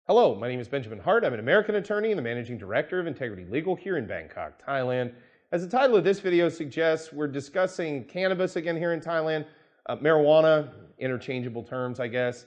Hello, my name is Benjamin Hart. I'm an American attorney and the managing director of Integrity Legal here in Bangkok, Thailand. As the title of this video suggests, we're discussing cannabis again here in Thailand, marijuana, interchangeable terms, I guess.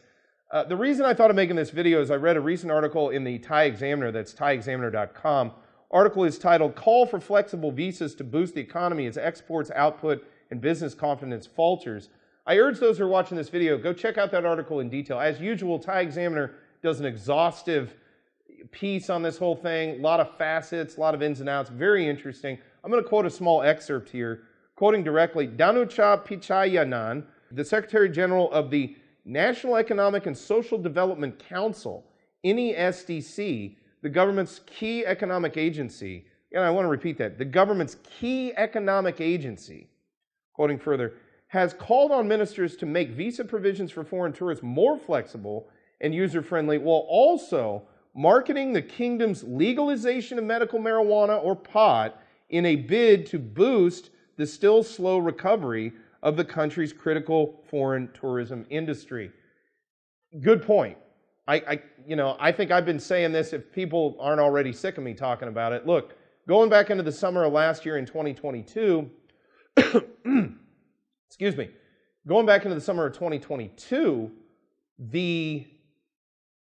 The reason I thought of making this video is I read a recent article in the Thai Examiner, that's thaiexaminer.com. Article is titled, "Call for Flexible Visas to Boost the Economy as Exports, Output, and Business Confidence Falters." I urge those who are watching this video, go check out that article in detail. As usual, Thai Examiner does an exhaustive piece on this whole thing, a lot of facets, a lot of ins and outs, very interesting. I'm going to quote a small excerpt here, quoting directly, Danucha Pichayanan, the Secretary General of the National Economic and Social Development Council, NESDC, the government's key economic agency, and I want to repeat that, the government's key economic agency, quoting further, has called on ministers to make visa provisions for foreign tourists more flexible and user-friendly, while also marketing the kingdom's legalization of medical marijuana or pot in a bid to boost the still slow recovery of the country's critical foreign tourism industry. Good point. I think I've been saying this if people aren't already sick of me talking about it. Look, going back into the summer of last year in 2022, excuse me, going back into the summer of 2022,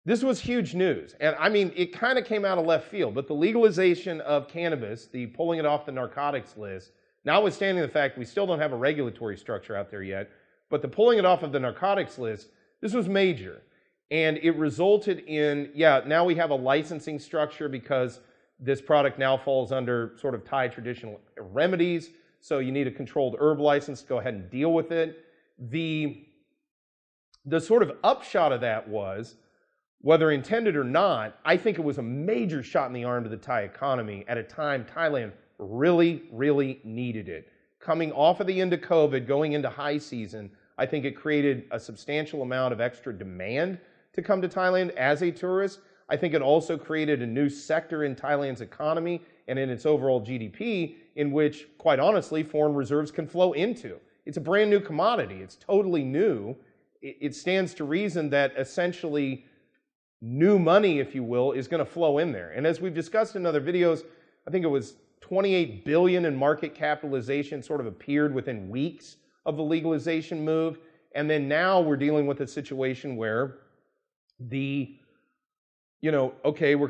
this was huge news. And I mean, it kind of came out of left field, but the legalization of cannabis, the pulling it off the narcotics list, notwithstanding the fact we still don't have a regulatory structure out there yet, but the pulling it off of the narcotics list, this was major. And it resulted in, now we have a licensing structure because this product now falls under sort of Thai traditional remedies. So you need a controlled herb license to go ahead and deal with it. The sort of upshot of that was, whether intended or not, I think it was a major shot in the arm to the Thai economy at a time Thailand really, really needed it. Coming off of the end of COVID, going into high season, I think it created a substantial amount of extra demand to come to Thailand as a tourist. I think it also created a new sector in Thailand's economy and in its overall GDP in which, quite honestly, foreign reserves can flow into. It's a brand new commodity. It's totally new. It stands to reason that essentially new money, if you will, is going to flow in there. And as we've discussed in other videos, I think it was 28 billion in market capitalization sort of appeared within weeks of the legalization move. And then now we're dealing with a situation where we're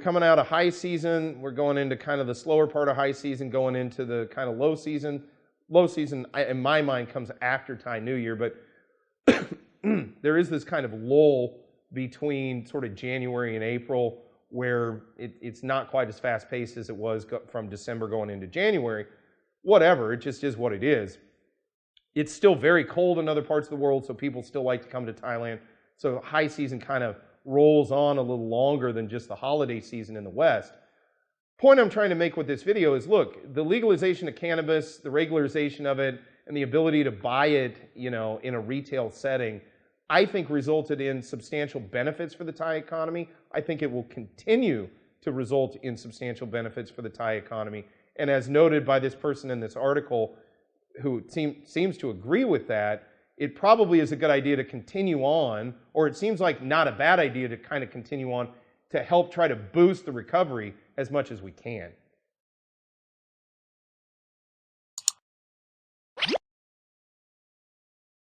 coming out of high season, we're going into kind of the slower part of high season, going into the kind of low season. Low season, in my mind, comes after Thai New Year, but there is this kind of lull between sort of January and April where it's not quite as fast-paced as it was from December going into January. Whatever, it just is what it is. It's still very cold in other parts of the world, so people still like to come to Thailand. So high season kind of rolls on a little longer than just the holiday season in the West. Point I'm trying to make with this video is, look, the legalization of cannabis, the regularization of it, and the ability to buy it, in a retail setting, I think resulted in substantial benefits for the Thai economy. I think it will continue to result in substantial benefits for the Thai economy. And as noted by this person in this article, who seems to agree with that, it probably is a good idea to continue on, or it seems like not a bad idea to kind of continue on to help try to boost the recovery as much as we can.